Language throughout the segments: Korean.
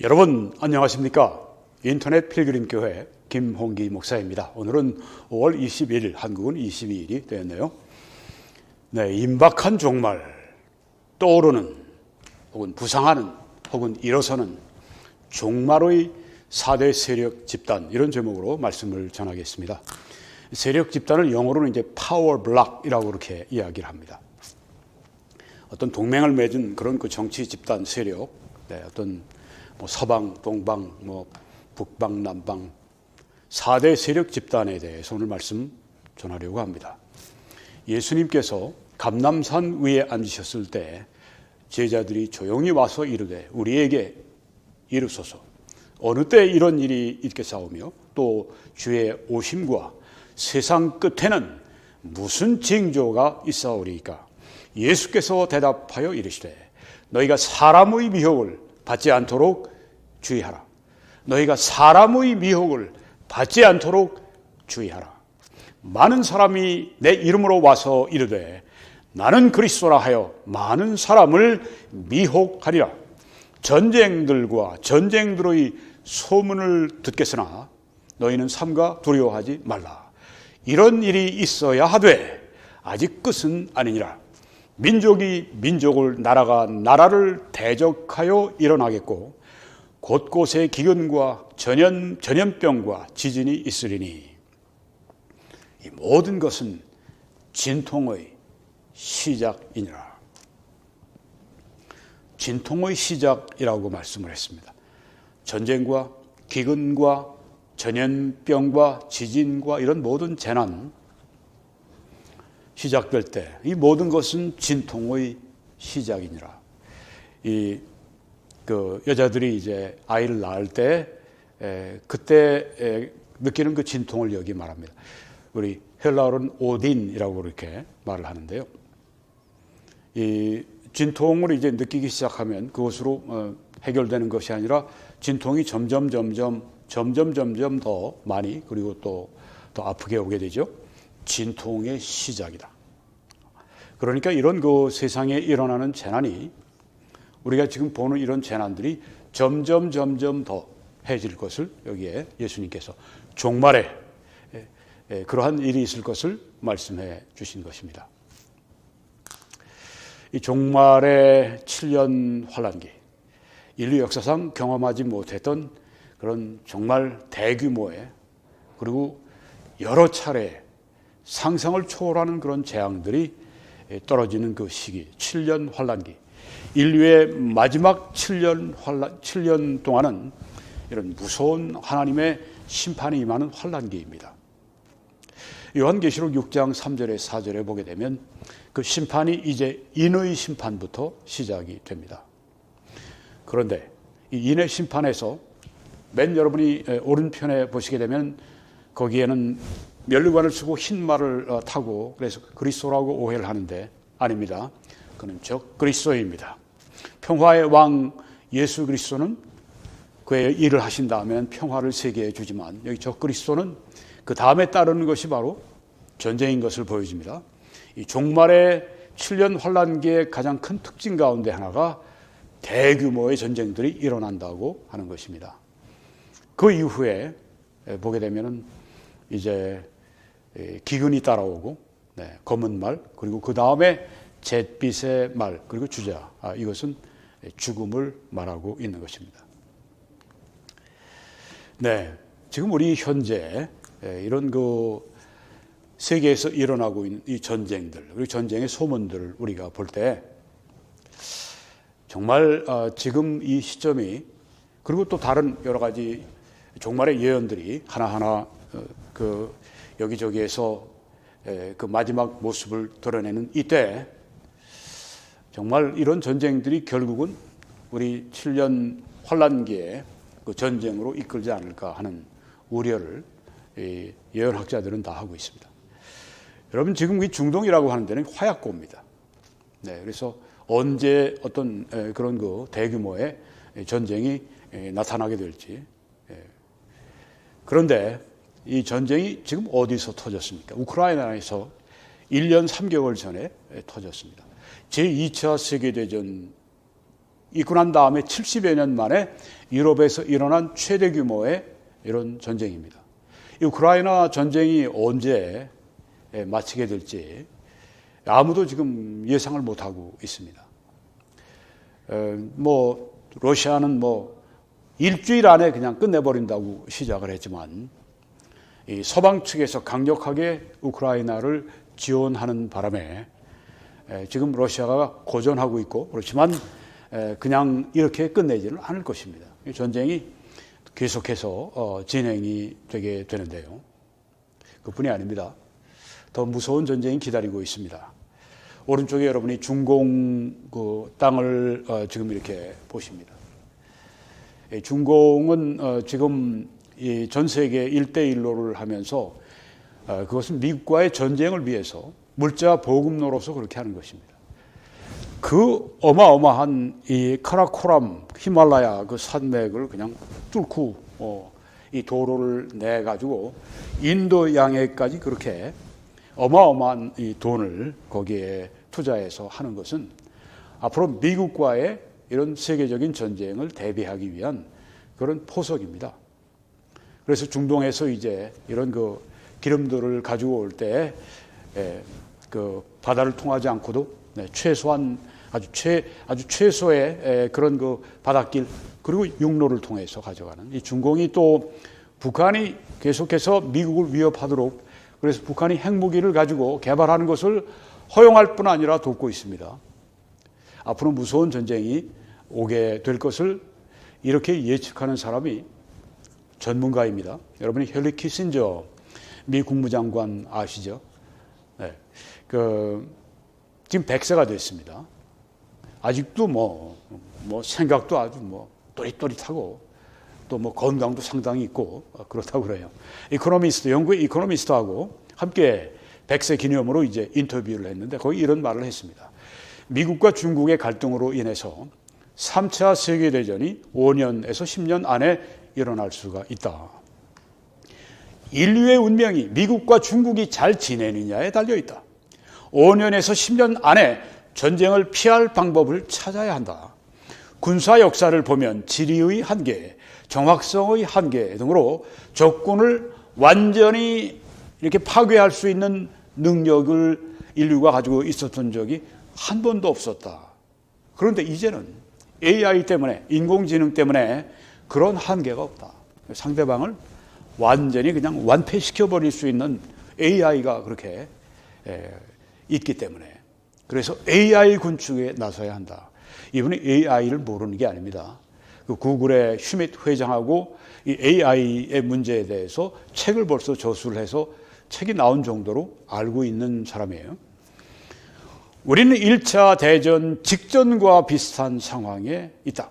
여러분 안녕하십니까? 인터넷 필그림교회 김홍기 목사입니다. 오늘은 5월 21일, 한국은 22일이 되었네요. 네, 임박한 종말, 떠오르는 혹은 부상하는 혹은 일어서는 종말의 4대 세력 집단, 이런 제목으로 말씀을 전하겠습니다. 세력 집단을 영어로는 이제 파워 블록이라고 그렇게 이야기를 합니다. 어떤 동맹을 맺은 그런 그 정치 집단 세력, 어떤 서방, 동방, 북방, 남방 4대 세력 집단에 대해서 오늘 말씀 전하려고 합니다. 예수님께서 감람산 위에 앉으셨을 때 제자들이 조용히 와서 이르되 우리에게 이르소서, 어느 때 이런 일이 있겠사오며 또 주의 오심과 세상 끝에는 무슨 징조가 있사오리이까? 예수께서 대답하여 이르시되 너희가 사람의 미혹을 받지 않도록 주의하라. 너희가 사람의 미혹을 받지 않도록 주의하라. 많은 사람이 내 이름으로 와서 이르되 나는 그리스도라 하여 많은 사람을 미혹하리라. 전쟁들과 전쟁들의 소문을 듣겠으나 너희는 삼가 두려워하지 말라. 이런 일이 있어야 하되 아직 끝은 아니니라. 민족이 민족을, 나라가 나라를 대적하여 일어나겠고 곳곳에 기근과 전염병과 지진이 있으리니 이 모든 것은 진통의 시작이니라. 진통의 시작이라고 말씀을 했습니다. 전쟁과 기근과 전염병과 지진과 이런 모든 재난 시작될 때 이 모든 것은 진통의 시작이니라. 그 여자들이 이제 아이를 낳을 때 그때 느끼는 그 진통을 여기 말합니다. 우리 헬라어로는 오딘이라고 그렇게 말을 하는데요. 이 진통을 이제 느끼기 시작하면 그것으로 해결되는 것이 아니라 진통이 점점 더 많이, 그리고 또 더 아프게 오게 되죠. 진통의 시작이다. 그러니까 이런 그 세상에 일어나는 재난이, 우리가 지금 보는 이런 재난들이 점점 더 해질 것을 여기에 예수님께서 종말에 그러한 일이 있을 것을 말씀해 주신 것입니다. 이 종말의 7년 환란기, 인류 역사상 경험하지 못했던 그런 정말 대규모의, 그리고 여러 차례 상상을 초월하는 그런 재앙들이 떨어지는 그 시기, 7년 환란기, 인류의 마지막 7년 동안은 이런 무서운 하나님의 심판이 임하는 환란기입니다. 요한계시록 6장 3절에 4절에 보게 되면 그 심판이 이제 인의 심판부터 시작이 됩니다. 그런데 이 인의 심판에서 맨 여러분이 오른편에 보시게 되면 거기에는 면류관을 쓰고 흰 말을 타고, 그래서 그리스도라고 오해를 하는데 아닙니다. 그는 적 그리스도입니다. 평화의 왕 예수 그리스도는 그의 일을 하신 다음에는 평화를 세계에 주지만, 여기 적 그리스도는 그 다음에 따르는 것이 바로 전쟁인 것을 보여줍니다. 이 종말의 7년 환란기의 가장 큰 특징 가운데 하나가 대규모의 전쟁들이 일어난다고 하는 것입니다. 그 이후에 보게 되면은 이제 기근이 따라오고, 검은 말, 그리고 그 다음에 잿빛의 말, 그리고 주자, 이것은 죽음을 말하고 있는 것입니다. 네, 지금 우리 현재 이런 그 세계에서 일어나고 있는 이 전쟁들, 그리고 전쟁의 소문들을 우리가 볼 때 정말 지금 이 시점이, 그리고 또 다른 여러 가지 종말의 예언들이 하나하나 그 여기저기에서 그 마지막 모습을 드러내는 이때 정말 이런 전쟁들이 결국은 우리 7년 환란기의 그 전쟁으로 이끌지 않을까 하는 우려를 예언학자들은 다 하고 있습니다. 여러분, 지금 이 중동이라고 하는 데는 화약고입니다. 그래서 언제 어떤 그런 그 대규모의 전쟁이 나타나게 될지. 그런데 이 전쟁이 지금 어디서 터졌습니까? 우크라이나에서 1년 3개월 전에 터졌습니다. 제2차 세계대전 있고 난 다음에 70여 년 만에 유럽에서 일어난 최대 규모의 이런 전쟁입니다. 이 우크라이나 전쟁이 언제 마치게 될지 아무도 지금 예상을 못하고 있습니다. 러시아는 일주일 안에 그냥 끝내버린다고 시작을 했지만 이 서방 측에서 강력하게 우크라이나를 지원하는 바람에 지금 러시아가 고전하고 있고 그렇지만 그냥 이렇게 끝내지는 않을 것입니다. 이 전쟁이 계속해서 진행이 되게 되는데요. 그뿐이 아닙니다. 더 무서운 전쟁이 기다리고 있습니다. 오른쪽에 여러분이 중공 그 땅을 지금 이렇게 보십니다. 중공은 지금 이 전 세계 1대1로를 하면서 그것은 미국과의 전쟁을 위해서 물자 보급로로서 그렇게 하는 것입니다. 그 어마어마한 이 카라코람 히말라야 그 산맥을 그냥 뚫고 이 도로를 내 가지고 인도 양해까지 그렇게 어마어마한 이 돈을 거기에 투자해서 하는 것은 앞으로 미국과의 이런 세계적인 전쟁을 대비하기 위한 그런 포석입니다. 그래서 중동에서 이제 이런 그 기름들을 가지고 올 때 그 바다를 통하지 않고도 최소한 아주 최소의 그런 그 바닷길 그리고 육로를 통해서 가져가는 이 중공이 또 북한이 계속해서 미국을 위협하도록 그래서 북한이 핵무기를 가지고 개발하는 것을 허용할 뿐 아니라 돕고 있습니다. 앞으로 무서운 전쟁이 오게 될 것을 이렇게 예측하는 사람이 전문가입니다. 여러분이 헨리 키신저 미 국무장관 아시죠? 네. 지금 100세가 됐습니다. 아직도 생각도 아주 또릿또릿하고 또 건강도 상당히 있고 그렇다고 그래요. 영국의 이코노미스트하고 함께 100세 기념으로 이제 인터뷰를 했는데 거기 이런 말을 했습니다. 미국과 중국의 갈등으로 인해서 3차 세계대전이 5년에서 10년 안에 일어날 수가 있다. 인류의 운명이 미국과 중국이 잘 지내느냐에 달려있다. 5년에서 10년 안에 전쟁을 피할 방법을 찾아야 한다. 군사 역사를 보면 지리의 한계, 정확성의 한계 등으로 적군을 완전히 이렇게 파괴할 수 있는 능력을 인류가 가지고 있었던 적이 한 번도 없었다. 그런데 이제는 AI 때문에, 인공지능 때문에 그런 한계가 없다. 상대방을 완전히 그냥 완패시켜버릴 수 있는 AI가 그렇게 있기 때문에 그래서 AI 군축에 나서야 한다. 이분이 AI를 모르는 게 아닙니다. 그 구글의 슈밋 회장하고 이 AI의 문제에 대해서 책을 벌써 저술을 해서 책이 나온 정도로 알고 있는 사람이에요. 우리는 1차 대전 직전과 비슷한 상황에 있다.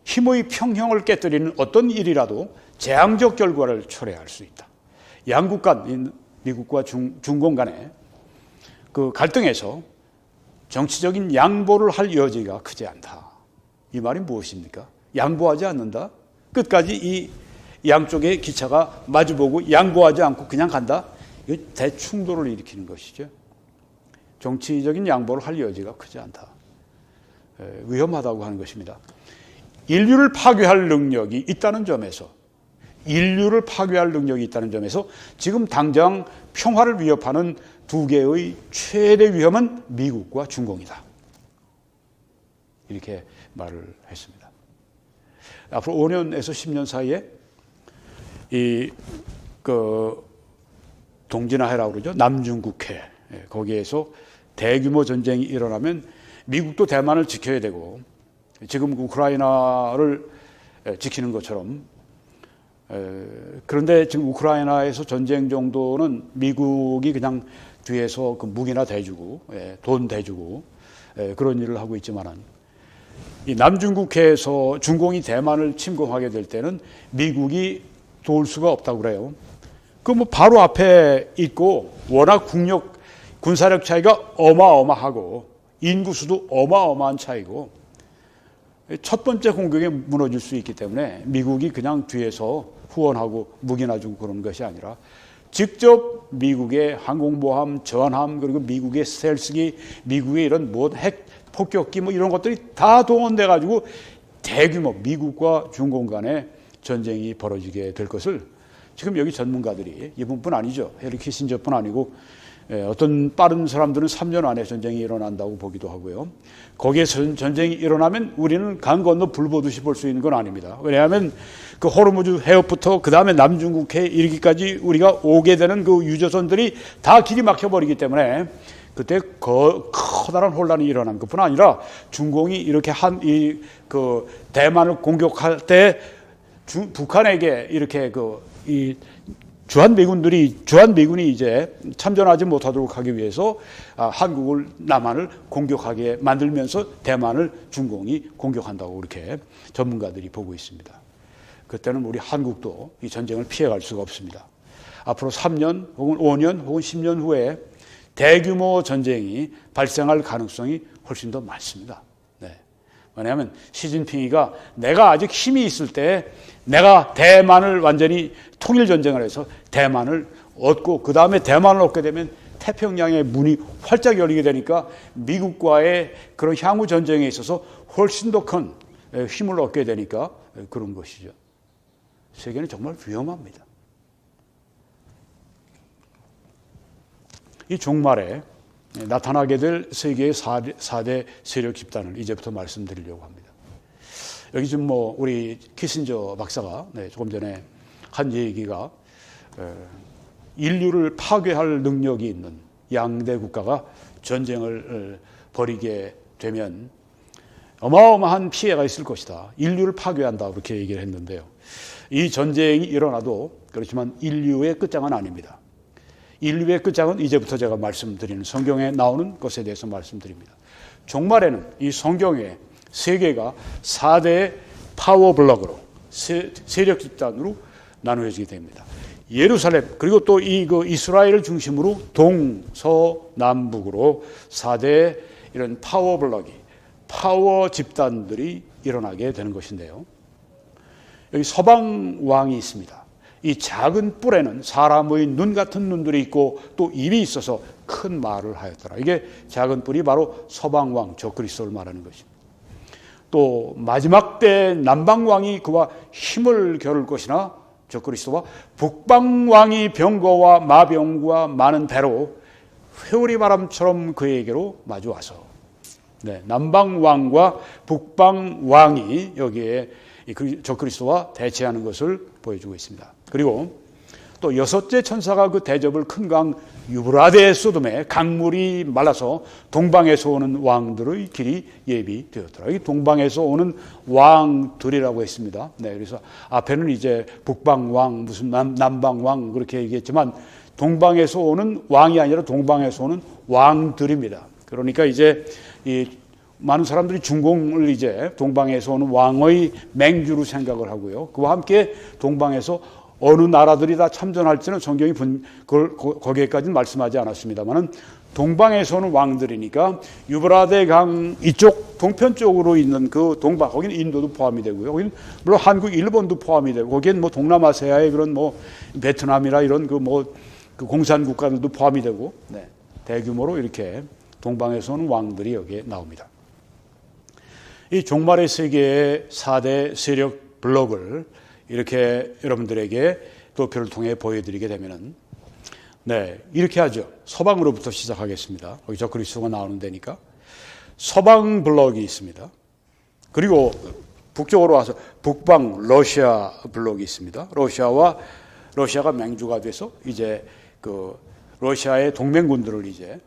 힘의 평형을 깨뜨리는 어떤 일이라도 재앙적 결과를 초래할 수 있다. 양국 간, 미국과 중공 간의 그 갈등에서 정치적인 양보를 할 여지가 크지 않다. 이 말이 무엇입니까? 양보하지 않는다? 끝까지 이 양쪽의 기차가 마주보고 양보하지 않고 그냥 간다? 이거 대충돌을 일으키는 것이죠. 정치적인 양보를 할 여지가 크지 않다. 위험하다고 하는 것입니다. 인류를 파괴할 능력이 있다는 점에서 지금 당장 평화를 위협하는 두 개의 최대 위험은 미국과 중공이다. 이렇게 말을 했습니다. 앞으로 5년에서 10년 사이에 동진아해라고 그러죠. 남중국해. 거기에서 대규모 전쟁이 일어나면 미국도 대만을 지켜야 되고 지금 우크라이나를 지키는 것처럼 그런데 지금 우크라이나에서 전쟁 정도는 미국이 그냥 뒤에서 그 무기나 대주고 돈 대주고 그런 일을 하고 있지만은 이 남중국해에서 중공이 대만을 침공하게 될 때는 미국이 도울 수가 없다고 그래요. 그 바로 앞에 있고 워낙 군사력 차이가 어마어마하고 인구수도 어마어마한 차이고 첫 번째 공격에 무너질 수 있기 때문에 미국이 그냥 뒤에서 후원하고 무기나 주고 그런 것이 아니라 직접 미국의 항공모함, 전함, 그리고 미국의 스텔스기, 미국의 이런 뭐 핵 폭격기 뭐 이런 것들이 다 동원돼 가지고 대규모 미국과 중공 간의 전쟁이 벌어지게 될 것을 지금 여기 전문가들이, 이분뿐 아니죠, 헨리 키신저뿐 아니고 어떤 빠른 사람들은 3년 안에 전쟁이 일어난다고 보기도 하고요. 거기에 전쟁이 일어나면 우리는 강 건너 불 보듯이 볼 수 있는 건 아닙니다. 왜냐하면 그 호르무즈 해협부터 그 다음에 남중국해에 이르기까지 우리가 오게 되는 그 유조선들이 다 길이 막혀버리기 때문에 그때 커다란 혼란이 일어난 것뿐 아니라 중공이 이렇게 그 대만을 공격할 때 북한에게 이렇게 주한미군이 이제 참전하지 못하도록 하기 위해서 한국을, 남한을 공격하게 만들면서 대만을 중공이 공격한다고 그렇게 전문가들이 보고 있습니다. 그때는 우리 한국도 이 전쟁을 피해갈 수가 없습니다. 앞으로 3년 혹은 5년 혹은 10년 후에 대규모 전쟁이 발생할 가능성이 훨씬 더 많습니다. 네. 왜냐하면 시진핑이가 내가 아직 힘이 있을 때 내가 대만을 완전히 통일전쟁을 해서 대만을 얻고 그 다음에 대만을 얻게 되면 태평양의 문이 활짝 열리게 되니까 미국과의 그런 향후 전쟁에 있어서 훨씬 더 큰 힘을 얻게 되니까 그런 것이죠. 세계는 정말 위험합니다. 이 종말에 나타나게 될 세계의 4대 세력 집단을 이제부터 말씀드리려고 합니다. 여기 지금 뭐 우리 키신저 박사가 조금 전에 한 얘기가 인류를 파괴할 능력이 있는 양대 국가가 전쟁을 벌이게 되면 어마어마한 피해가 있을 것이다. 인류를 파괴한다. 그렇게 얘기를 했는데요. 이 전쟁이 일어나도 그렇지만 인류의 끝장은 아닙니다. 인류의 끝장은 이제부터 제가 말씀드리는 성경에 나오는 것에 대해서 말씀드립니다. 종말에는 이 성경의 세계가 4대 파워블럭으로 세력 집단으로 나누어지게 됩니다. 예루살렘 그리고 또 이스라엘을 중심으로 동서남북으로 4대 이런 파워블럭이 파워 집단들이 일어나게 되는 것인데요. 여기 서방 왕이 있습니다. 이 작은 뿔에는 사람의 눈 같은 눈들이 있고 또 입이 있어서 큰 말을 하였더라. 이게 작은 뿔이 바로 서방 왕 적그리스도를 말하는 것입니다. 또 마지막 때 남방 왕이 그와 힘을 겨룰 것이나 적그리스도와 북방 왕이 병거와 마병과 많은 배로 회오리 바람처럼 그에게로 마주 와서 남방 왕과 북방 왕이 여기에 적그리스도와 대치하는 것을 보여주고 있습니다. 그리고 또 여섯째 천사가 그 대접을 큰 강 유브라데 소돔에 강물이 말라서 동방에서 오는 왕들의 길이 예비되었더라. 이 동방에서 오는 왕들이라고 했습니다. 그래서 앞에는 이제 북방 왕, 무슨 남방 왕 그렇게 얘기했지만 동방에서 오는 왕이 아니라 동방에서 오는 왕들입니다. 그러니까 이제 이 많은 사람들이 중공을 이제 동방에서 오는 왕의 맹주로 생각을 하고요. 그와 함께 동방에서 어느 나라들이 다 참전할지는 성경이 거기에까지는 말씀하지 않았습니다만은 동방에서 오는 왕들이니까 유브라데 강 이쪽 동편 쪽으로 있는 그 동방, 거기는 인도도 포함이 되고요. 거기는 물론 한국, 일본도 포함이 되고 거기엔 뭐 동남아시아의 그런 뭐 베트남이나 이런 그 공산 국가들도 포함이 되고 대규모로 이렇게 동방에서 오는 왕들이 여기에 나옵니다. 이 종말의 세계의 4대 세력 블록을 이렇게 여러분들에게 도표를 통해 보여드리게 되면은 이렇게 하죠. 서방으로부터 시작하겠습니다. 거기 적그리스도가 나오는 데니까 서방 블록이 있습니다. 그리고 북쪽으로 와서 북방 러시아 블록이 있습니다. 러시아가 맹주가 돼서 이제 러시아의 동맹군들을 이제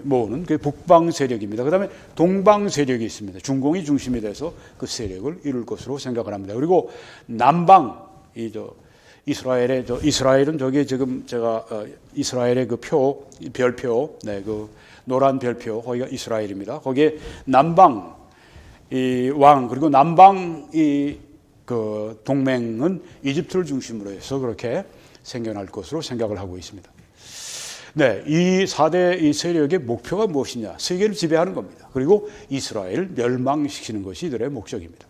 모으는 그 북방 세력입니다. 그 다음에 동방 세력이 있습니다. 중공이 중심이 돼서 그 세력을 이룰 것으로 생각을 합니다. 그리고 남방, 이스라엘은 저기 지금 제가 이스라엘의 그 별표, 그 노란 별표, 거기가 이스라엘입니다. 거기에 남방 이 왕, 그리고 남방 그 동맹은 이집트를 중심으로 해서 그렇게 생겨날 것으로 생각을 하고 있습니다. 이 4대 이 세력의 목표가 무엇이냐? 세계를 지배하는 겁니다. 그리고 이스라엘을 멸망시키는 것이 이들의 목적입니다.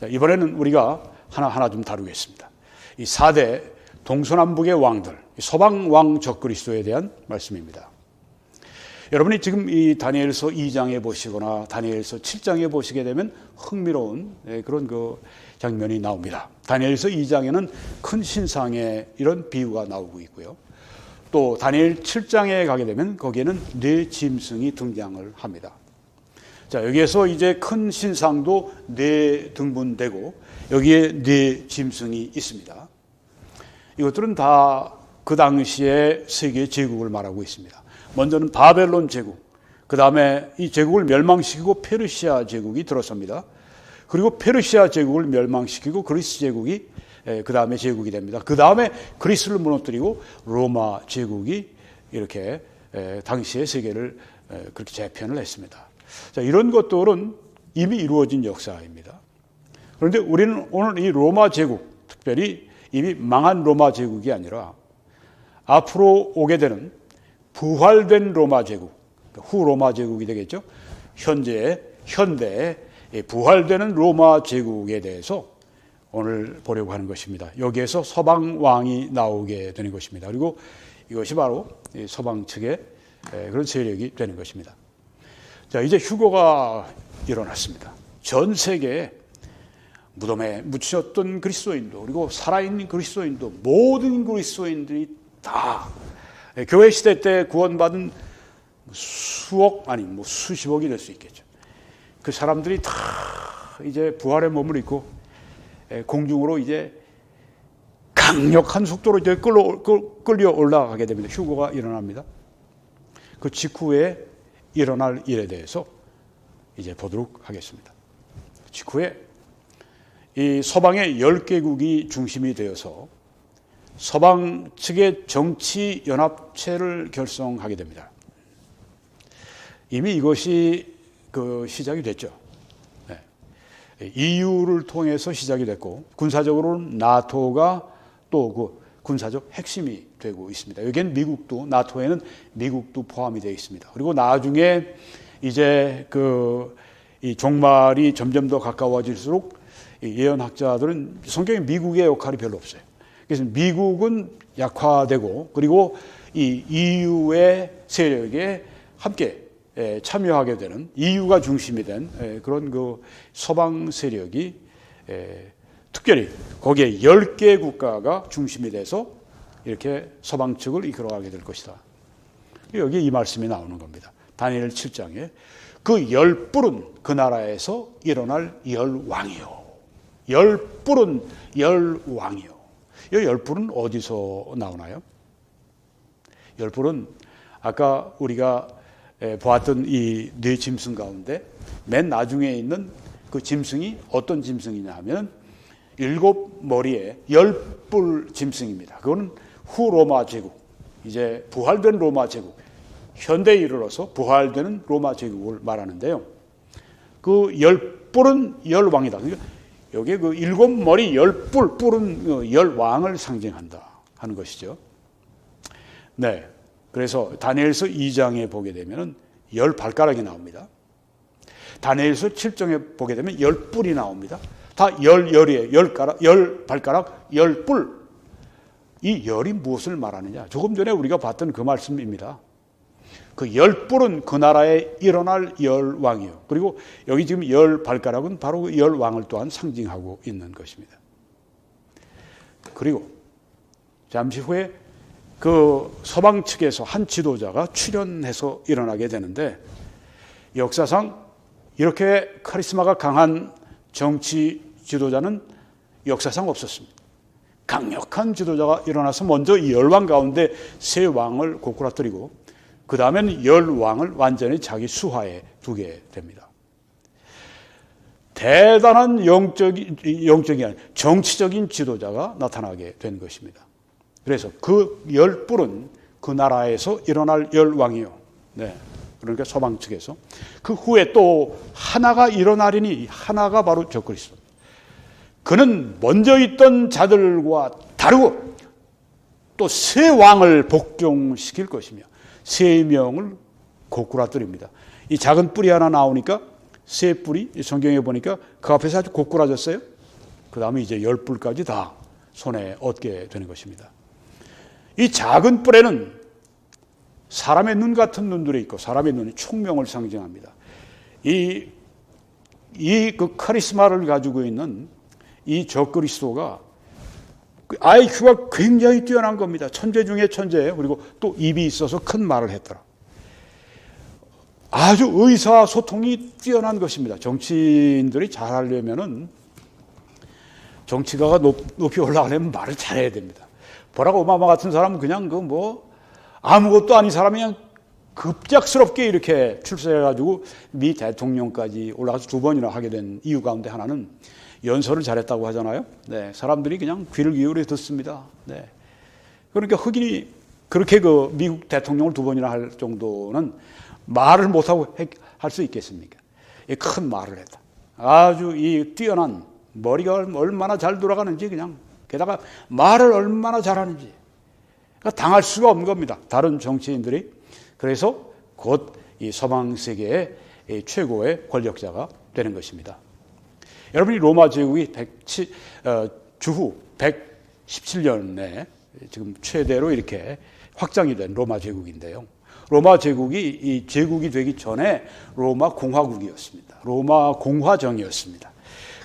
이번에는 우리가 하나하나 좀 다루겠습니다. 이 4대 동서남북의 왕들, 서방 왕 적그리스도에 대한 말씀입니다. 여러분이 지금 이 다니엘서 2장에 보시거나 다니엘서 7장에 보시게 되면 흥미로운 그런 그 장면이 나옵니다. 다니엘서 2장에는 큰 신상의 이런 비유가 나오고 있고요. 또 다니엘 7장에 가게 되면 거기에는 네 짐승이 등장을 합니다. 자, 여기에서 이제 큰 신상도 네 등분되고 여기에 네 짐승이 있습니다. 이것들은 다 그 당시에 세계 제국을 말하고 있습니다. 먼저는 바벨론 제국, 그 다음에 이 제국을 멸망시키고 페르시아 제국이 들어섭니다. 그리고 페르시아 제국을 멸망시키고 그리스 제국이 그 다음에 제국이 됩니다. 그 다음에 그리스를 무너뜨리고 로마 제국이 이렇게 당시의 세계를 그렇게 재편을 했습니다. 자, 이런 것들은 이미 이루어진 역사입니다. 그런데 우리는 오늘 이 로마 제국, 특별히 이미 망한 로마 제국이 아니라 앞으로 오게 되는 부활된 로마 제국, 후 로마 제국이 되겠죠. 현대의 부활되는 로마 제국에 대해서 오늘 보려고 하는 것입니다. 여기에서 서방 왕이 나오게 되는 것입니다. 그리고 이것이 바로 서방 측의 그런 세력이 되는 것입니다. 자, 이제 휴거가 일어났습니다. 전 세계에 무덤에 묻혔던 그리스도인도 그리고 살아있는 그리스도인도 모든 그리스도인들이 다 교회 시대 때 구원받은 수억 아니 수십억이 될 수 있겠죠. 그 사람들이 다 이제 부활의 몸을 입고 공중으로 이제 강력한 속도로 이제 끌려 올라가게 됩니다. 휴거가 일어납니다. 그 직후에 일어날 일에 대해서 이제 보도록 하겠습니다. 직후에 이 서방의 10개국이 중심이 되어서 서방 측의 정치 연합체를 결성하게 됩니다. 이미 이것이 시작이 됐죠. 네. EU를 통해서 시작이 됐고 군사적으로는 나토가 또 그 군사적 핵심이 되고 있습니다. 여기엔 미국도 나토에는 미국도 포함이 되어 있습니다. 그리고 나중에 이제 이 종말이 점점 더 가까워질수록 예언학자들은 성경에 미국의 역할이 별로 없어요. 그래서 미국은 약화되고 그리고 이 EU의 세력에 함께 참여하게 되는 EU가 중심이 된 그런 그 서방 세력이 특별히 거기에 10개 국가가 중심이 돼서 이렇게 서방 측을 이끌어가게 될 것이다. 여기 이 말씀이 나오는 겁니다. 다니엘 7장에 그 10뿔은 그 나라에서 일어날 10왕이요. 10뿔은 10왕이요. 이 10뿔은 어디서 나오나요? 10뿔은 아까 우리가 보았던 이 네 짐승 가운데 맨 나중에 있는 그 짐승이 어떤 짐승이냐 하면 7머리에 10뿔 짐승입니다. 그거는 후 로마 제국, 이제 부활된 로마 제국, 현대에 이르러서 부활되는 로마 제국을 말하는데요. 그 10뿔은 10왕이다. 그러니까 여기에 그 7머리 10뿔, 뿔은 10왕을 상징한다 하는 것이죠. 네. 그래서 다니엘서 2장에 보게 되면 10발가락이 나옵니다. 다니엘서 7장에 보게 되면 10뿔이 나옵니다. 다 열이에요. 10발가락, 10뿔. 이 열이 무엇을 말하느냐? 조금 전에 우리가 봤던 그 말씀입니다. 그 10뿔은 그 나라에 일어날 10왕이요. 그리고 여기 지금 10발가락은 바로 그 10왕을 또한 상징하고 있는 것입니다. 그리고 잠시 후에 그 서방 측에서 한 지도자가 출현해서 일어나게 되는데 역사상 이렇게 카리스마가 강한 정치 지도자는 역사상 없었습니다. 강력한 지도자가 일어나서 먼저 이 10왕 가운데 3왕을 고꾸라뜨리고 그 다음에는 10왕을 완전히 자기 수하에 두게 됩니다. 대단한 영적인 아니라 정치적인 지도자가 나타나게 된 것입니다. 그래서 그 10뿔은 그 나라에서 일어날 10왕이요. 네. 그러니까 서방 측에서. 그 후에 또 하나가 일어나리니 하나가 바로 적그리스도. 그는 먼저 있던 자들과 다르고 또 새 왕을 복종시킬 것이며 3명을 고꾸라뜨립니다. 이 작은 뿔이 하나 나오니까 새 뿔이 성경에 보니까 그 앞에서 아주 고꾸라졌어요. 그 다음에 이제 10뿔까지 다 손에 얻게 되는 것입니다. 이 작은 뿔에는 사람의 눈 같은 눈들이 있고 사람의 눈이 총명을 상징합니다. 이 그 카리스마를 가지고 있는 이 적그리스도가 IQ가 굉장히 뛰어난 겁니다. 천재 중에 천재예요. 그리고 또 입이 있어서 큰 말을 했더라. 아주 의사소통이 뛰어난 것입니다. 정치인들이 잘하려면은 정치가가 높이 올라가려면 말을 잘해야 됩니다. 버락 오바마 같은 사람은 그냥 아무것도 아닌 사람이 그냥 급작스럽게 이렇게 출세해가지고 미 대통령까지 올라가서 2번이나 하게 된 이유 가운데 하나는 연설을 잘했다고 하잖아요. 네, 사람들이 그냥 귀를 기울여 듣습니다. 네. 그러니까 흑인이 그렇게 미국 대통령을 2번이나 할 정도는 말을 못하고 할 수 있겠습니까? 큰 말을 했다. 아주 이 뛰어난 머리가 얼마나 잘 돌아가는지 그냥 게다가 말을 얼마나 잘하는지 그러니까 당할 수가 없는 겁니다. 다른 정치인들이. 그래서 곧 이 서방 세계의 최고의 권력자가 되는 것입니다. 여러분이 로마 제국이 주후 117년에 지금 최대로 이렇게 확장이 된 로마 제국인데요. 로마 제국이 이 제국이 되기 전에 로마 공화국이었습니다. 로마 공화정이었습니다.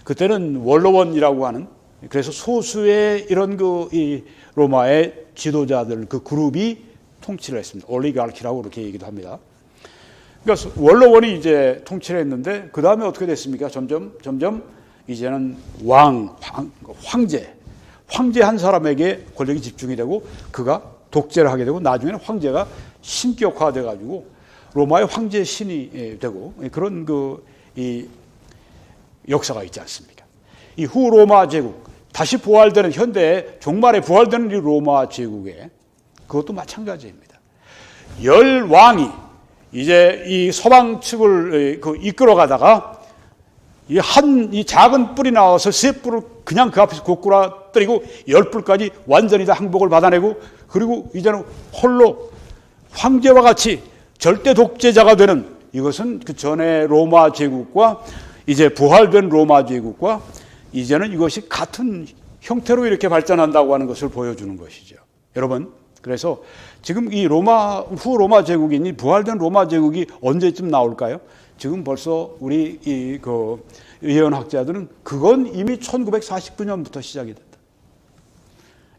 그때는 원로원이라고 하는 그래서 소수의 이런 이 로마의 지도자들 그 그룹이 통치를 했습니다. 올리가르키라고 그렇게 얘기도 합니다. 그러니까 원로원이 이제 통치를 했는데 그 다음에 어떻게 됐습니까? 점점 이제는 황제 한 사람에게 권력이 집중이 되고 그가 독재를 하게 되고 나중에는 황제가 신격화돼 가지고 로마의 황제 신이 되고 그런 이 역사가 있지 않습니까? 이 후 로마 제국 다시 부활되는 현대의 종말에 부활되는 이 로마 제국에 그것도 마찬가지입니다. 10왕이 이제 이 서방 측을 이끌어가다가 이 작은 뿔이 나와서 3뿔을 그냥 그 앞에서 고꾸라뜨리고 10뿔까지 완전히 다 항복을 받아내고 그리고 이제는 홀로 황제와 같이 절대 독재자가 되는 이것은 그 전에 로마 제국과 이제 부활된 로마 제국과 이제는 이것이 같은 형태로 이렇게 발전한다고 하는 것을 보여주는 것이죠. 여러분, 그래서 지금 이 후 로마 제국인 이 부활된 로마 제국이 언제쯤 나올까요? 지금 벌써 우리 예언학자들은 그건 이미 1949년부터 시작이 됐다.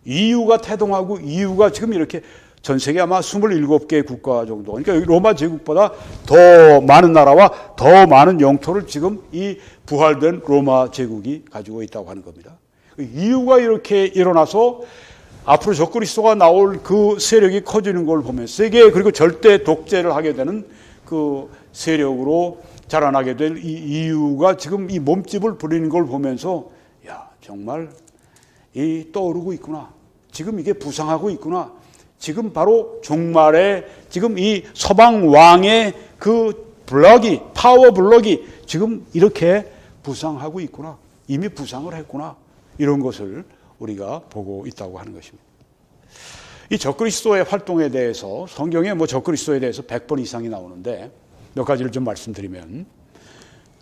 EU가 태동하고 EU가 지금 이렇게 전 세계 아마 27개 국가 정도, 그러니까 로마 제국보다 더 많은 나라와 더 많은 영토를 지금 이 부활된 로마 제국이 가지고 있다고 하는 겁니다. EU가 이렇게 일어나서 앞으로 적그리스도가 나올 그 세력이 커지는 걸 보면서 세계 그리고 절대 독재를 하게 되는 그 세력으로 자라나게 될 이 EU가 지금 이 몸집을 부리는 걸 보면서 야, 정말 이 떠오르고 있구나. 지금 이게 부상하고 있구나. 지금 바로 종말에 지금 이 서방 왕의 그 파워 블럭이 지금 이렇게 부상하고 있구나. 이미 부상을 했구나. 이런 것을 우리가 보고 있다고 하는 것입니다. 이 적그리스도의 활동에 대해서 성경에 적그리스도에 대해서 100번 이상이 나오는데 몇 가지를 좀 말씀드리면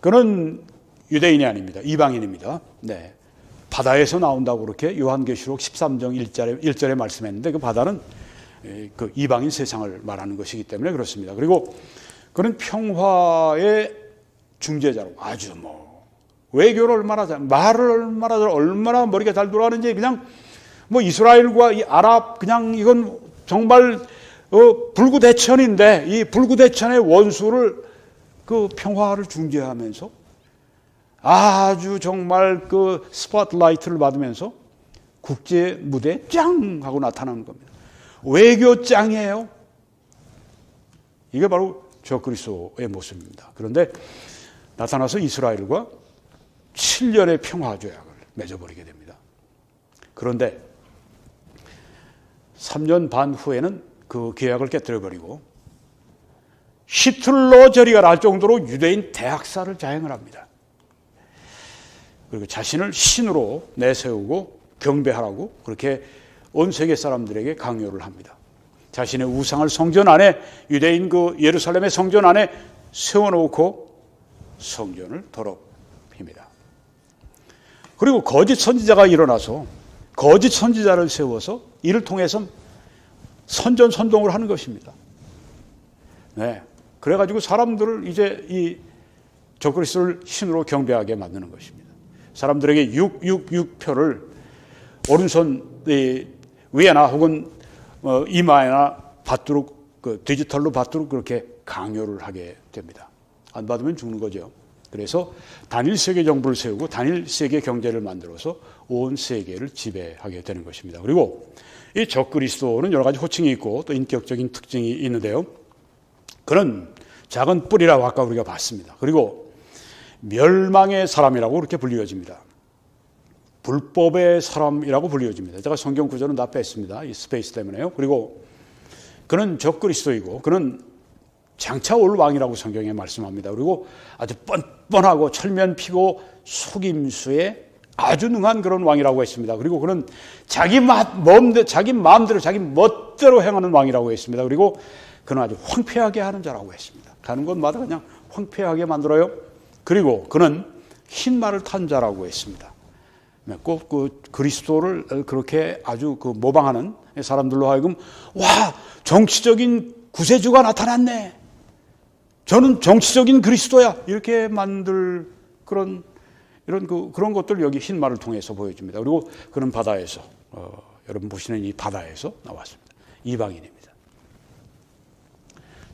그는 유대인이 아닙니다. 이방인입니다. 네. 바다에서 나온다고 그렇게 요한계시록 13장 1절에 말씀했는데 그 바다는 그 이방인 세상을 말하는 것이기 때문에 그렇습니다. 그리고 그는 평화의 중재자로 아주 외교를 얼마나 말을 얼마나 머리가 잘 돌아가는지 그냥 이스라엘과 이 아랍 그냥 이건 정말 불구대천인데 이 불구대천의 원수를 그 평화를 중재하면서 아주 정말 그 스포트라이트를 받으면서 국제 무대에 짱 하고 나타나는 겁니다. 외교 짱이에요. 이게 바로 적그리스도의 모습입니다. 그런데 나타나서 이스라엘과 7년의 평화 조약을 맺어버리게 됩니다. 그런데 3년 반 후에는 그 계약을 깨뜨려버리고 히틀러 저리가 날 정도로 유대인 대학살을 자행을 합니다. 그리고 자신을 신으로 내세우고 경배하라고 그렇게 온 세계 사람들에게 강요를 합니다. 자신의 우상을 성전 안에 유대인 그 예루살렘의 성전 안에 세워놓고 성전을 더럽힙니다. 그리고 거짓 선지자가 일어나서 거짓 선지자를 세워서 이를 통해서 선전선동을 하는 것입니다. 네. 그래가지고 사람들을 이제 이 적그리스도를 신으로 경배하게 만드는 것입니다. 사람들에게 666표를 오른손 위에나 혹은 이마에나 받도록 디지털로 받도록 그렇게 강요를 하게 됩니다. 안 받으면 죽는 거죠. 그래서 단일 세계 정부를 세우고 단일 세계 경제를 만들어서 온 세계를 지배하게 되는 것입니다. 그리고 이 적그리스도는 여러 가지 호칭이 있고 또 인격적인 특징이 있는데요. 그는 작은 뿌리라고 아까 우리가 봤습니다. 그리고 멸망의 사람이라고 그렇게 불리워집니다. 불법의 사람이라고 불리워집니다. 제가 성경 구절은 다 뺐습니다. 이 스페이스 때문에요. 그리고 그는 적그리스도이고 그는 장차 올 왕이라고 성경에 말씀합니다. 그리고 아주 뻔뻔하고 철면 피고 속임수에 아주 능한 그런 왕이라고 했습니다. 그리고 그는 자기 마음대로 자기 멋대로 행하는 왕이라고 했습니다. 그리고 그는 아주 황폐하게 하는 자라고 했습니다. 가는 곳마다 그냥 황폐하게 만들어요. 그리고 그는 흰 말을 탄 자라고 했습니다. 꼭 그 그리스도를 그렇게 아주 모방하는 사람들로 하여금 와, 정치적인 구세주가 나타났네. 저는 정치적인 그리스도야. 이렇게 만들 그런 것들 여기 흰 말을 통해서 보여줍니다. 그리고 그는 바다에서 여러분 보시는 이 바다에서 나왔습니다. 이방인입니다.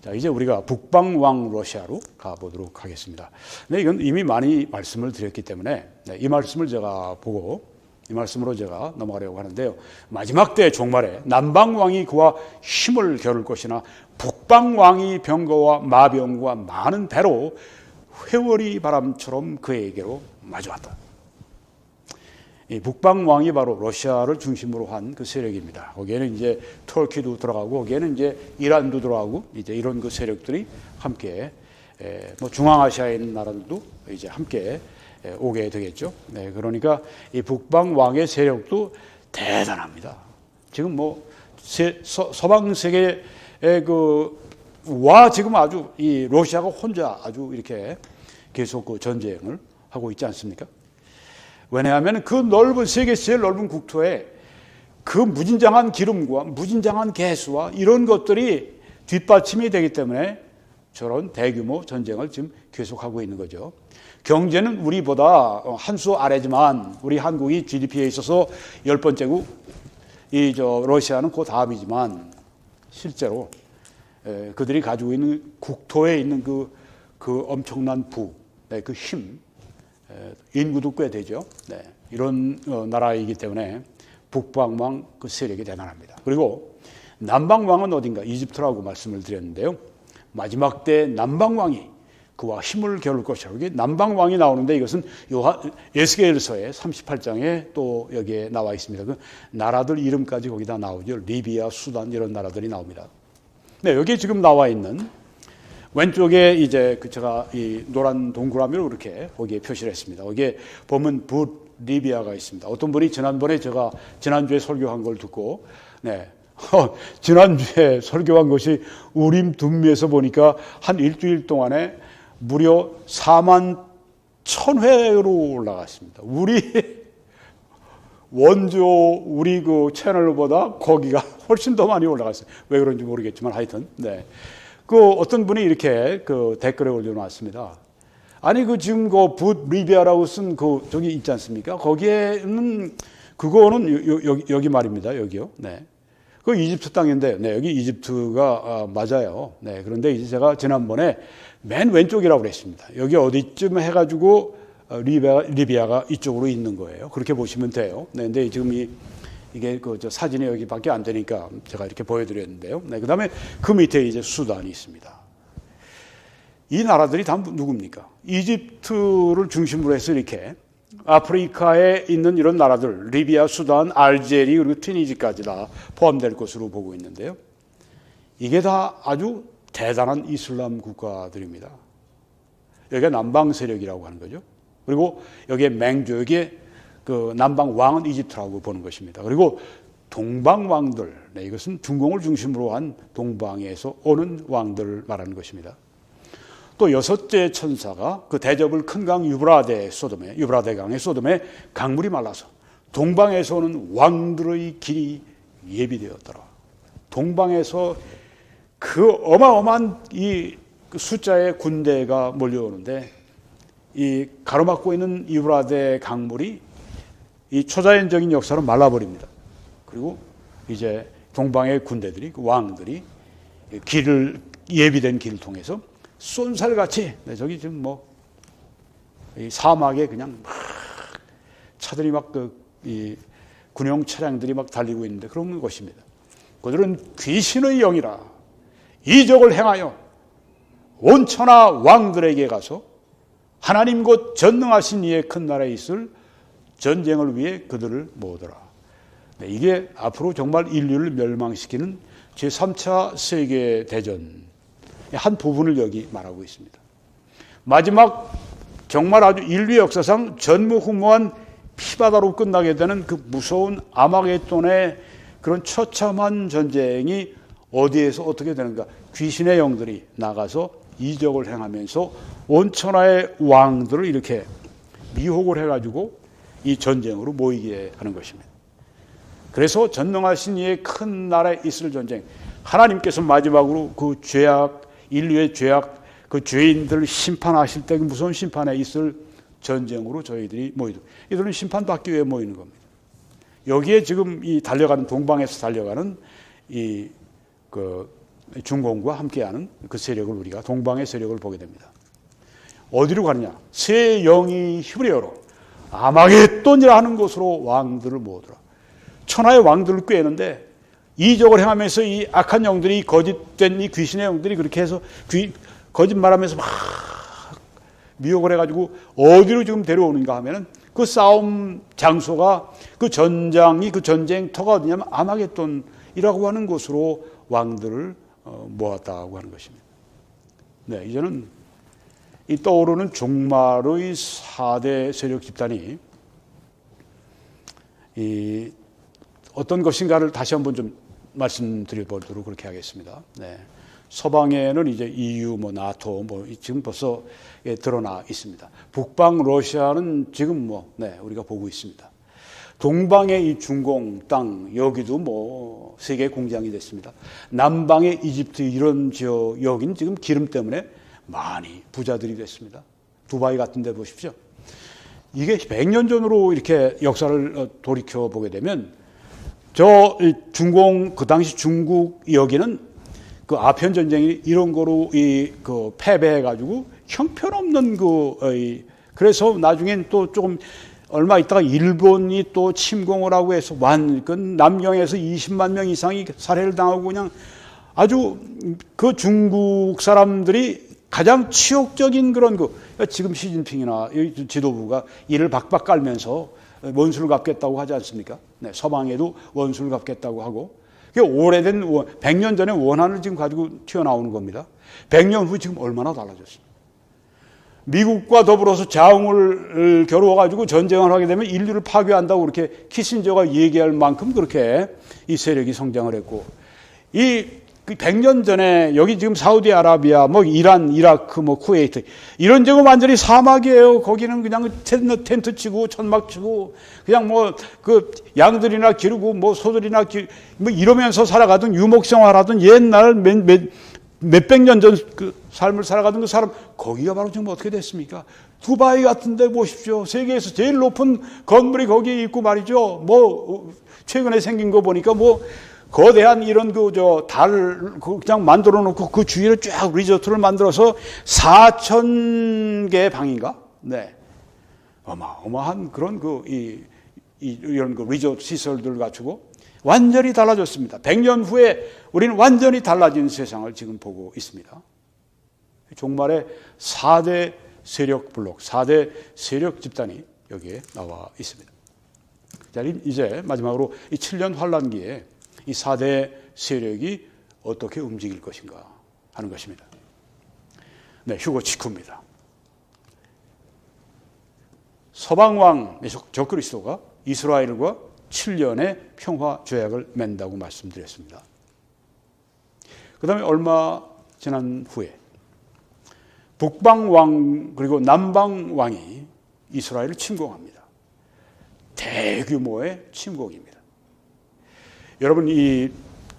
자, 이제 우리가 북방왕 러시아로 가보도록 하겠습니다. 네, 이건 이미 많이 말씀을 드렸기 때문에 이 말씀을 제가 보고 이 말씀으로 제가 넘어가려고 하는데요. 마지막 때 종말에 남방왕이 그와 힘을 겨룰 것이나 북방왕이 병거와 마병과 많은 배로 회오리 바람처럼 그에게로 마주왔다. 이 북방왕이 바로 러시아를 중심으로 한 그 세력입니다. 거기에는 이제 터키도 들어가고 거기에는 이제 이란도 들어가고 이제 이런 그 세력들이 함께 중앙아시아에 있는 나라들도 이제 함께 오게 되겠죠. 네, 그러니까 이 북방왕의 세력도 대단합니다. 지금 서방 세계의 지금 아주 이 러시아가 혼자 아주 이렇게 계속 전쟁을 하고 있지 않습니까? 왜냐하면 그 넓은 세계 제일 넓은 국토에 그 무진장한 기름과 무진장한 개수와 이런 것들이 뒷받침이 되기 때문에 저런 대규모 전쟁을 지금 계속하고 있는 거죠. 경제는 우리보다 한 수 아래지만 우리 한국이 GDP에 있어서 10번째고 러시아는 그 다음이지만 실제로 그들이 가지고 있는 국토에 있는 그 엄청난 그 힘, 인구도 꽤 되죠. 네, 이런 나라이기 때문에 북방왕 그 세력이 대단합니다. 그리고 남방왕은 어딘가 이집트라고 말씀을 드렸는데요. 마지막 때 남방왕이 그와 힘을 겨룰 것이라고. 여기 남방왕이 나오는데 이것은 에스겔서의 38장에 또 여기에 나와 있습니다. 그 나라들 이름까지 거기다 나오죠. 리비아, 수단 이런 나라들이 나옵니다. 네, 여기 지금 나와 있는 왼쪽에 이제 제가 이 노란 동그라미로 이렇게 거기에 표시를 했습니다. 거기에 보면 리비아가 있습니다. 어떤 분이 제가 지난주에 설교한 걸 듣고, 네. 지난주에 설교한 것이 우림 둠미에서 보니까 한 일주일 동안에 무려 41,000회로 올라갔습니다. 우리 그 채널보다 거기가 훨씬 더 많이 올라갔어요. 왜 그런지 모르겠지만 하여튼, 네. 어떤 분이 이렇게 댓글에 올려놨습니다. 아니, 지금 리비아라고 쓴 저기 있지 않습니까? 거기에는, 그거는 여기 말입니다. 여기요. 네. 이집트 땅인데, 네, 여기 이집트가 맞아요. 네. 그런데 이제 제가 지난번에 맨 왼쪽이라고 그랬습니다. 여기 어디쯤 해가지고 리비아가 이쪽으로 있는 거예요. 그렇게 보시면 돼요. 네. 근데 지금 이게 사진이 여기밖에 안 되니까 제가 이렇게 보여드렸는데요. 네, 그 다음에 그 밑에 이제 수단이 있습니다. 이 나라들이 다 누굽니까? 이집트를 중심으로 해서 이렇게 아프리카에 있는 이런 나라들, 리비아, 수단, 알제리, 그리고 튀니지까지 다 포함될 것으로 보고 있는데요. 이게 다 아주 대단한 이슬람 국가들입니다. 여기가 남방 세력이라고 하는 거죠. 그리고 여기에 맹조, 여기에 남방 왕은 이집트라고 보는 것입니다. 그리고 동방 왕들, 네, 이것은 중공을 중심으로 한 동방에서 오는 왕들을 말하는 것입니다. 또 여섯째 천사가 그 대접을 큰 강 유브라데강의 소돔에 강물이 말라서 동방에서 오는 왕들의 길이 예비되었더라. 동방에서 그 어마어마한 이 숫자의 군대가 몰려오는데 이 가로막고 있는 유브라데 강물이 이 초자연적인 역사로 말라버립니다. 그리고 이제 동방의 군대들이, 그 왕들이 길을, 예비된 길을 통해서 쏜살같이, 저기 지금 뭐 이 사막에 그냥 막 차들이 막 이 군용 차량들이 막 달리고 있는데 그런 것입니다. 그들은 귀신의 영이라 이적을 행하여 온 천하 왕들에게 가서 하나님 곧 전능하신 이의 큰 나라에 있을 전쟁을 위해 그들을 모으더라. 네, 이게 앞으로 정말 인류를 멸망시키는 제3차 세계대전의 한 부분을 여기 말하고 있습니다. 마지막 정말 아주 인류 역사상 전무후무한 피바다로 끝나게 되는 그 무서운 아마겟돈의 그런 처참한 전쟁이 어디에서 어떻게 되는가? 귀신의 영들이 나가서 이적을 행하면서 온 천하의 왕들을 이렇게 미혹을 해가지고 이 전쟁으로 모이게 하는 것입니다. 그래서 전능하신 이의 큰 나라에 있을 전쟁, 하나님께서 마지막으로 그 죄악, 인류의 죄악, 그 죄인들 심판하실 때 그 무서운 심판에 있을 전쟁으로 저희들이 모이고, 이들은 심판받기 위해 모이는 겁니다. 여기에 지금 이 달려가는, 동방에서 달려가는 이 그 중공과 함께하는 그 세력을, 우리가 동방의 세력을 보게 됩니다. 어디로 가느냐? 새 영이 히브리어로 아마겟돈이라 하는 곳으로 왕들을 모으더라. 천하의 왕들을 꿰는데 이적을 행하면서 이 악한 영들이, 거짓된 이 귀신의 영들이 그렇게 해서 거짓말하면서 막 미혹을 해가지고 어디로 지금 데려오는가 하면은 그 싸움 장소가, 그 전장이, 그 전쟁터가 어디냐면 아마겟돈이라고 하는 곳으로 왕들을 모았다고 하는 것입니다. 네, 이제는 이 떠오르는 종말의 4대 세력 집단이 이 어떤 것인가를 다시 한번 좀 말씀드려보도록 그렇게 하겠습니다. 네. 서방에는 이제 EU, 뭐 나토, 뭐 지금 벌써 드러나 있습니다. 북방 러시아는 지금 우리가 보고 있습니다. 동방의 이 중공 땅, 여기도 뭐 세계 공장이 됐습니다. 남방의 이집트 이런 지역, 여기는 지금 기름 때문에 많이 부자들이 됐습니다. 두바이 같은 데 보십시오. 이게 100년 전으로 이렇게 역사를 돌이켜 보게 되면 저 중공, 그 당시 중국 여기는 그 아편 전쟁이 이런 거로 그 패배해가지고 형편없는 그래서 나중엔 또 조금 얼마 있다가 일본이 또 침공을 하고 해서 그 남경에서 20만 명 이상이 살해를 당하고 그냥 아주 그 중국 사람들이 가장 치욕적인 그런 지금 시진핑이나 지도부가 이를 박박 깔면서 원수를 갚겠다고 하지 않습니까? 네, 서방에도 원수를 갚겠다고 하고, 오래된 100년 전의 원한을 지금 가지고 튀어나오는 겁니다. 100년 후 지금 얼마나 달라졌습니까? 미국과 더불어서 자웅을 겨루어가지고 전쟁을 하게 되면 인류를 파괴한다고 그렇게 키신저가 얘기할 만큼 그렇게 이 세력이 성장을 했고, 이 100년 전에 여기 지금 사우디아라비아, 뭐 이란, 이라크, 뭐 쿠웨이트 이런 데고 완전히 사막이에요. 거기는 그냥 텐트 치고 천막 치고 그냥 뭐 그 양들이나 기르고 뭐 소들이나 뭐 이러면서 살아가던, 유목 생활하던 옛날 몇백 년 전 그 삶을 살아가던 그 사람, 거기가 바로 지금 어떻게 됐습니까? 두바이 같은 데 보십시오. 세계에서 제일 높은 건물이 거기에 있고 말이죠. 뭐 최근에 생긴 거 보니까 뭐 거대한 이런 그냥 만들어 놓고 그 주위를 쫙 리조트를 만들어서 4,000개의 방인가? 네. 어마어마한 그런 이런 리조트 시설들을 갖추고 완전히 달라졌습니다. 100년 후에 우리는 완전히 달라진 세상을 지금 보고 있습니다. 종말의 4대 세력 블록, 4대 세력 집단이 여기에 나와 있습니다. 자, 이제 마지막으로 이 7년 환란기에 이 4대 세력이 어떻게 움직일 것인가 하는 것입니다. 네, 휴고 직후입니다. 서방왕 적그리스도가 이스라엘과 7년의 평화 조약을 맺는다고 말씀드렸습니다. 그 다음에 얼마 지난 후에 북방왕 그리고 남방왕이 이스라엘을 침공합니다. 대규모의 침공입니다. 여러분, 이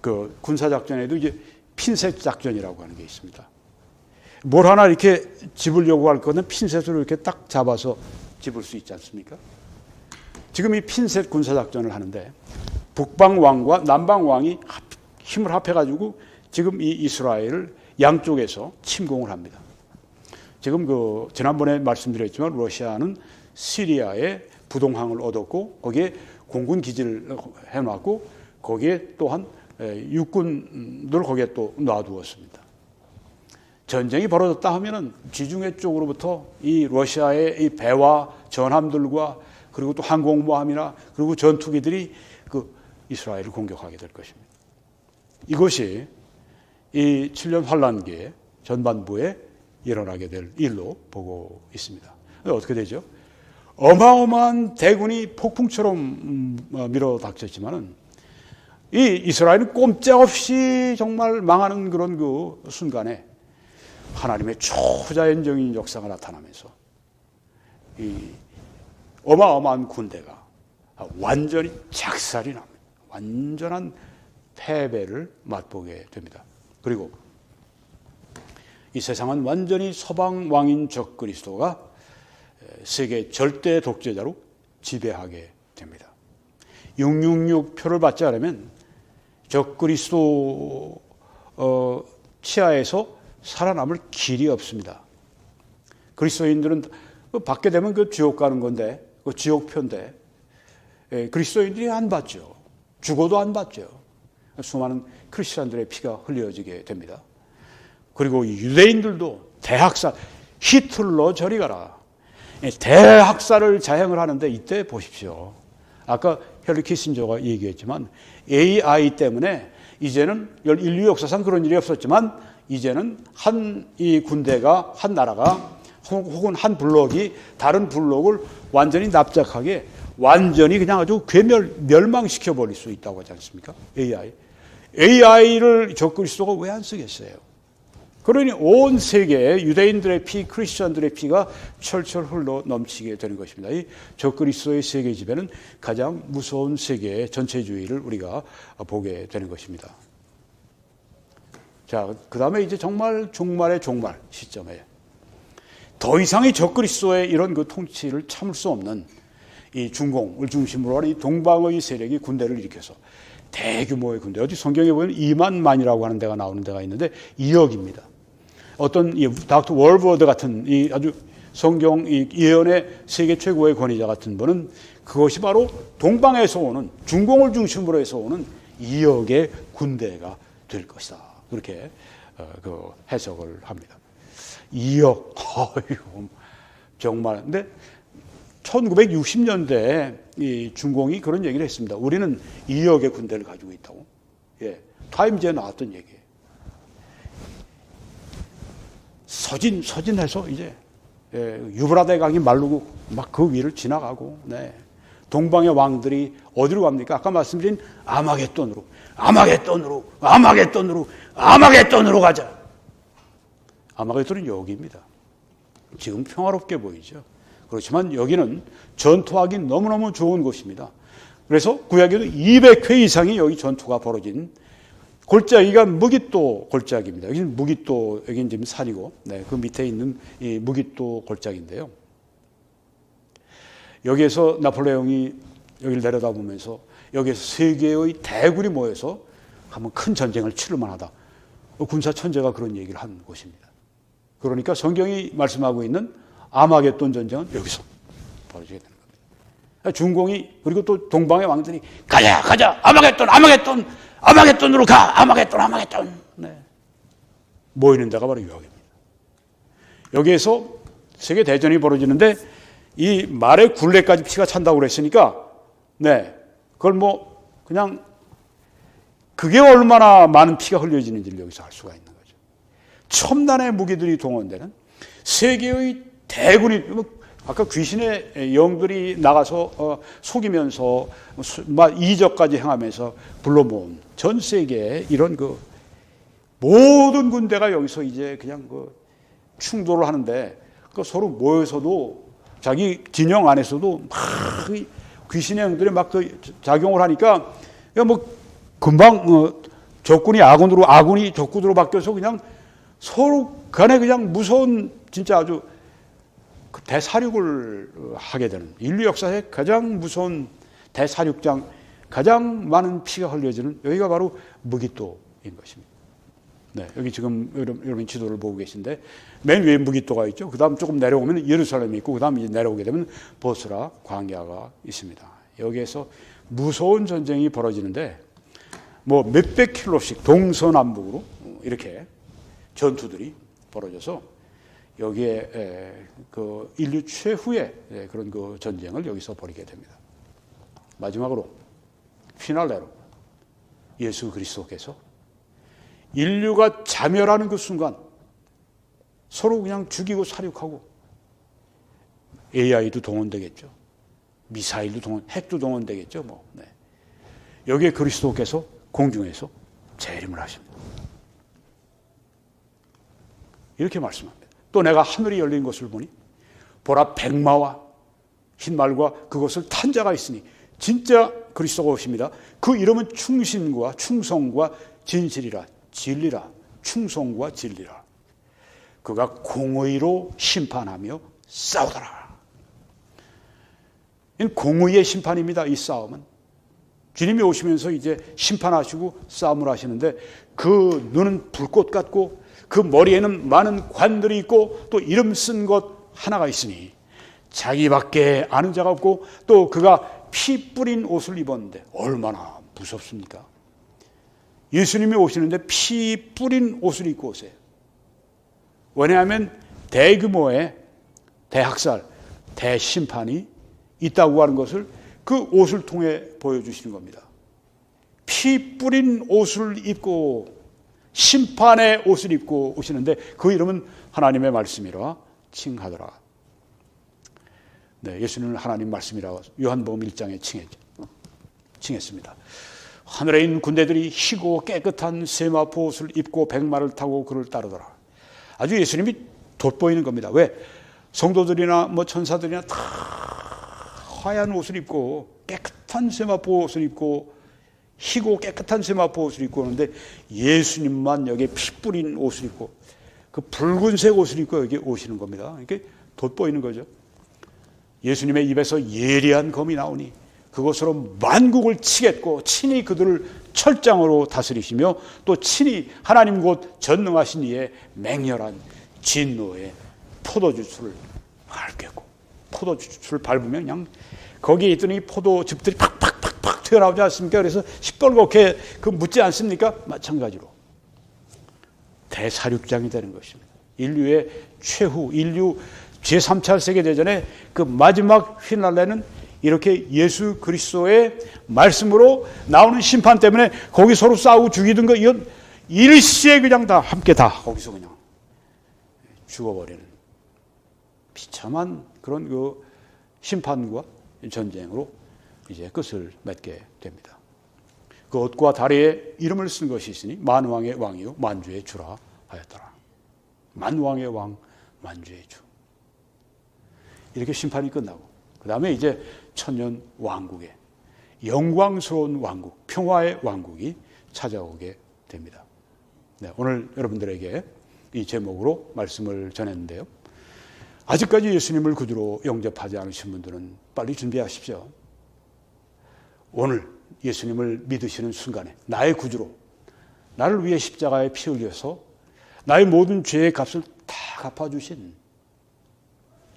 그 군사 작전에도 이제 핀셋 작전이라고 하는 게 있습니다. 뭘 하나 이렇게 집으려고 할 거는 핀셋으로 이렇게 딱 잡아서 집을 수 있지 않습니까? 지금 이 핀셋 군사 작전을 하는데 북방 왕과 남방 왕이 힘을 합해가지고 지금 이 이스라엘을 양쪽에서 침공을 합니다. 지금 그 지난번에 말씀드렸지만 러시아는 시리아에 부동항을 얻었고 거기에 공군 기지를 해놨고 거기에 또한 육군들 거기에 또 놔두었습니다. 전쟁이 벌어졌다 하면은 지중해 쪽으로부터 이 러시아의 이 배와 전함들과 그리고 또 항공모함이나 그리고 전투기들이 그 이스라엘을 공격하게 될 것입니다. 이것이 이 7년 환란기의 전반부에 일어나게 될 일로 보고 있습니다. 어떻게 되죠? 어마어마한 대군이 폭풍처럼 밀어닥쳤지만은 이 이스라엘은 꼼짝없이 정말 망하는 그런 그 순간에 하나님의 초자연적인 역사가 나타나면서 이 어마어마한 군대가 완전히 작살이 납니다. 완전한 패배를 맛보게 됩니다. 그리고 이 세상은 완전히 서방 왕인 적그리스도가 세계 절대 독재자로 지배하게 됩니다. 666 표를 받지 않으면 적그리스도 치하에서 살아남을 길이 없습니다. 그리스도인들은 받게 되면 그 지옥 가는 건데, 그 지옥표인데, 그리스도인들이 안 받죠. 죽어도 안 받죠. 수많은 크리스찬들의 피가 흘려지게 됩니다. 그리고 유대인들도 대학살, 히틀러 저리 가라. 대학살을 자행을 하는데 이때 보십시오. 아까 헨리 키신저가 얘기했지만 AI 때문에 이제는 인류 역사상 그런 일이 없었지만 이제는 이 군대가 한 나라가 혹은 한 블록이 다른 블록을 완전히 납작하게 완전히 그냥 아주 멸망시켜 버릴 수 있다고 하지 않습니까? AI를 적그리스도가 왜 안 쓰겠어요? 그러니 온 세계에 유대인들의 피, 크리스천들의 피가 철철 흘러 넘치게 되는 것입니다. 이 적그리스도의 세계 지배는 가장 무서운 세계의 전체주의를 우리가 보게 되는 것입니다. 자, 그 다음에 이제 정말 종말의 종말 시점에 더 이상의 적그리스도의 이런 그 통치를 참을 수 없는 이 중공을 중심으로 하는 이 동방의 세력이 군대를 일으켜서 대규모의 군대, 어디 성경에 보면 2만만이라고 하는 데가 나오는 데가 있는데 2억입니다. 어떤 이 닥터 월버드 같은 이 아주 성경 이 예언의 세계 최고의 권위자 같은 분은 그것이 바로 동방에서 오는 중공을 중심으로 해서 오는 2억의 군대가 될 것이다. 그렇게 그 해석을 합니다. 2억, 어휴, 정말. 근데 1960년대에 이 중공이 그런 얘기를 했습니다. 우리는 2억의 군대를 가지고 있다고. 예, 타임즈에 나왔던 얘기예요. 서진해서 이제 유브라데 강이 마르고 막 그 위를 지나가고, 네. 동방의 왕들이 어디로 갑니까? 아까 말씀드린 아마겟돈으로 가자. 아마겟돈은 여기입니다. 지금 평화롭게 보이죠. 그렇지만 여기는 전투하기 너무너무 좋은 곳입니다. 그래서 구약에도 200회 이상이 여기 전투가 벌어진 골짜기가 무깃도 골짜기입니다. 여기는 무깃도, 여기는 지금 산이고, 네, 그 밑에 있는 이 무깃도 골짜기인데요. 여기에서 나폴레옹이 여기를 내려다보면서 여기에서 세계의 대군이 모여서 한번 큰 전쟁을 치를 만하다. 군사 천재가 그런 얘기를 한 곳입니다. 그러니까 성경이 말씀하고 있는 아마겟돈 전쟁은 여기서 벌어지게 되는 겁니다. 중공이 그리고 또 동방의 왕들이 가자 아마겟돈으로 가 아마겟돈 네. 모이는 데가 바로 여기입니다. 여기에서 세계 대전이 벌어지는데 이 말의 굴레까지 피가 찬다고 그랬으니까 네 그걸 뭐 그냥 그게 얼마나 많은 피가 흘려지는지를 여기서 알 수가 있는 거죠. 첨단의 무기들이 동원되는 세계의 대군이 아까 귀신의 영들이 나가서 속이면서 이적까지 행하면서 불러 모은 전 세계에 이런 그 모든 군대가 여기서 이제 그냥 그 충돌을 하는데 그 서로 모여서도 자기 진영 안에서도 막 귀신의 영들이 막 그 작용을 하니까 뭐 금방 적군이 아군으로, 아군이 적군으로 바뀌어서 그냥 서로 간에 그냥 무서운 진짜 아주 대사륙을 하게 되는, 인류 역사의 가장 무서운 대사륙장, 가장 많은 피가 흘려지는 여기가 바로 무기또인 것입니다. 네, 여기 지금 여러분 지도를 보고 계신데 맨 위에 무기또가 있죠. 그 다음 조금 내려오면 예루살렘이 있고, 그 다음 이제 내려오게 되면 보스라 광야가 있습니다. 여기에서 무서운 전쟁이 벌어지는데 뭐 몇백 킬로씩 동서남북으로 이렇게 전투들이 벌어져서 여기에 그 인류 최후의 그런 그 전쟁을 여기서 벌이게 됩니다. 마지막으로 피날레로 예수 그리스도께서 인류가 자멸하는 그 순간 서로 그냥 죽이고 사륙하고, AI도 동원되겠죠. 미사일도 동원, 핵도 동원되겠죠. 뭐. 네. 여기에 그리스도께서 공중에서 재림을 하십니다. 이렇게 말씀합니다. 또 내가 하늘이 열린 것을 보니 보라 백마와 흰말과 그것을 탄 자가 있으니, 진짜 그리스도가 오십니다. 그 이름은 충신과 충성과 진실이라. 진리라. 충성과 진리라. 그가 공의로 심판하며 싸우더라. 이는 공의의 심판입니다. 이 싸움은 주님이 오시면서 이제 심판하시고 싸움을 하시는데, 그 눈은 불꽃 같고 그 머리에는 많은 관들이 있고 또 이름 쓴 것 하나가 있으니 자기밖에 아는 자가 없고, 또 그가 피 뿌린 옷을 입었는데 얼마나 무섭습니까? 예수님이 오시는데 피 뿌린 옷을 입고 오세요. 왜냐하면 대규모의 대학살, 대심판이 있다고 하는 것을 그 옷을 통해 보여주시는 겁니다. 피 뿌린 옷을 입고 심판의 옷을 입고 오시는데 그 이름은 하나님의 말씀이라 칭하더라. 네, 예수님은 하나님 말씀이라고 요한복음 1장에 칭했습니다. 하늘에 있는 군대들이 희고 깨끗한 세마포 옷을 입고 백마를 타고 그를 따르더라. 아주 예수님이 돋보이는 겁니다. 왜? 성도들이나 뭐 천사들이나 다 하얀 옷을 입고 깨끗한 세마포 옷을 입고 희고 깨끗한 세마포 옷을 입고 오는데, 예수님만 여기에 피 뿌린 옷을 입고 그 붉은색 옷을 입고 여기 오시는 겁니다. 이렇게 돋보이는 거죠. 예수님의 입에서 예리한 검이 나오니 그것으로 만국을 치겠고 친히 그들을 철장으로 다스리시며 또 친히 하나님 곧 전능하신 이의 맹렬한 진노의 포도주를 밟겠고, 포도주를 밟으면 그냥 거기에 있던 이 포도즙들이 팍팍팍팍 튀어나오지 않습니까? 그래서 시뻘겋게 그 묻지 않습니까? 마찬가지로 대사륙장이 되는 것입니다. 인류의 최후, 인류 제3차 세계대전의 그 마지막 휘날레는 이렇게 예수 그리스도의 말씀으로 나오는 심판 때문에 거기 서로 싸우고 죽이던 거, 이건 일시에 그냥 다 함께 다 거기서 그냥 죽어버리는 비참한 그런 그 심판과 전쟁으로 이제 끝을 맺게 됩니다. 그 옷과 다리에 이름을 쓴 것이 있으니 만왕의 왕이요 만주의 주라 하였더라. 만왕의 왕, 만주의 주. 이렇게 심판이 끝나고 그 다음에 이제 천년 왕국의 영광스러운 왕국, 평화의 왕국이 찾아오게 됩니다. 네, 오늘 여러분들에게 이 제목으로 말씀을 전했는데요. 아직까지 예수님을 구주로 영접하지 않으신 분들은 빨리 준비하십시오. 오늘 예수님을 믿으시는 순간에 나의 구주로, 나를 위해 십자가에 피 흘려서 나의 모든 죄의 값을 다 갚아주신,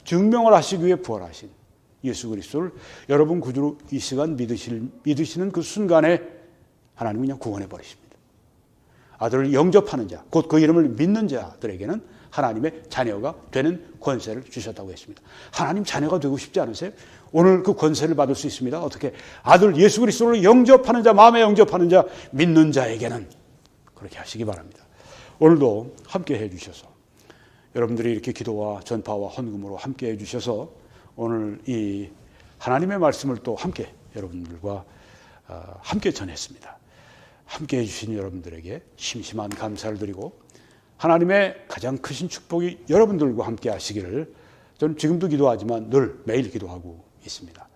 증명을 하시기 위해 부활하신 예수 그리스도를 여러분 구주로 이 시간 믿으시는 그 순간에 하나님은 그냥 구원해 버리십니다. 아들을 영접하는 자, 곧 그 이름을 믿는 자들에게는 하나님의 자녀가 되는 권세를 주셨다고 했습니다. 하나님 자녀가 되고 싶지 않으세요? 오늘 그 권세를 받을 수 있습니다. 어떻게? 아들 예수 그리스도를 영접하는 자, 마음에 영접하는 자, 믿는 자에게는 그렇게 하시기 바랍니다. 오늘도 함께 해 주셔서, 여러분들이 이렇게 기도와 전파와 헌금으로 함께 해 주셔서 오늘 이 하나님의 말씀을 또 함께 여러분들과 함께 전했습니다. 함께 해주신 여러분들에게 심심한 감사를 드리고, 하나님의 가장 크신 축복이 여러분들과 함께 하시기를 저는 지금도 기도하지만 늘 매일 기도하고 있습니다.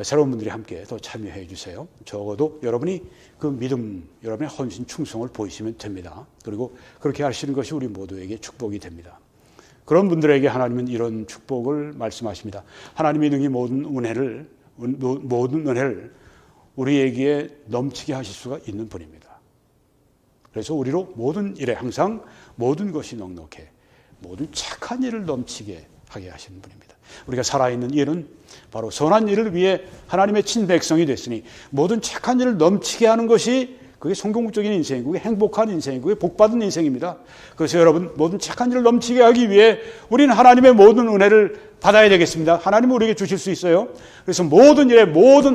새로운 분들이 함께 더 참여해 주세요. 적어도 여러분이 그 믿음, 여러분의 헌신, 충성을 보이시면 됩니다. 그리고 그렇게 하시는 것이 우리 모두에게 축복이 됩니다. 그런 분들에게 하나님은 이런 축복을 말씀하십니다. 하나님이 능히 모든 은혜를 우리에게 넘치게 하실 수가 있는 분입니다. 그래서 우리로 모든 일에 항상 모든 것이 넉넉해 모든 착한 일을 넘치게 하게 하시는 분입니다. 우리가 살아있는 일은 바로 선한 일을 위해 하나님의 친백성이 됐으니 모든 착한 일을 넘치게 하는 것이 그게 성공적인 인생이고 그게 행복한 인생이고 그게 복받은 인생입니다. 그래서 여러분 모든 착한 일을 넘치게 하기 위해 우리는 하나님의 모든 은혜를 받아야 되겠습니다. 하나님은 우리에게 주실 수 있어요. 그래서 모든 일에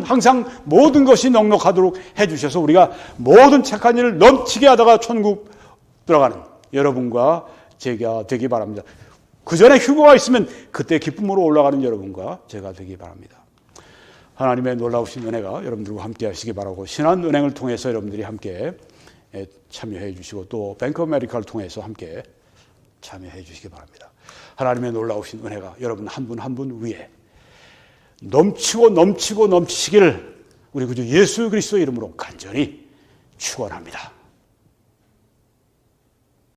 항상 모든 것이 넉넉하도록 해주셔서 우리가 모든 착한 일을 넘치게 하다가 천국 들어가는 여러분과 제가 되기 바랍니다. 그 전에 휴거가 있으면 그때 기쁨으로 올라가는 여러분과 제가 되기 바랍니다. 하나님의 놀라우신 은혜가 여러분들과 함께 하시기 바라고 신한은행을 통해서 여러분들이 함께 참여해 주시고 또 뱅크 오브 아메리카를 통해서 함께 참여해 주시기 바랍니다. 하나님의 놀라우신 은혜가 여러분 한 분 한 분 위에 넘치시기를 우리 구주 예수 그리스도의 이름으로 간절히 축원합니다.